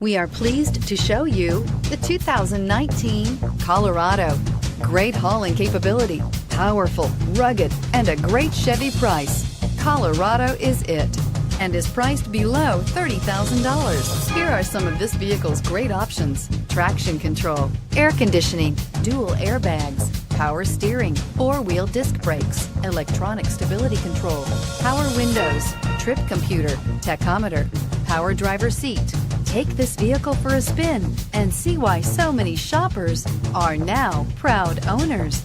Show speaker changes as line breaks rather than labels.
We are pleased to show you the 2019 Colorado. Great hauling capability, powerful, rugged, and a great Chevy price. Colorado is it, and is priced below $30,000. Here are some of this vehicle's great options: traction control, air conditioning, dual airbags, power steering, four-wheel disc brakes, electronic stability control, power windows, trip computer, tachometer, power driver seat. Take this vehicle for a spin and see why so many shoppers are now proud owners.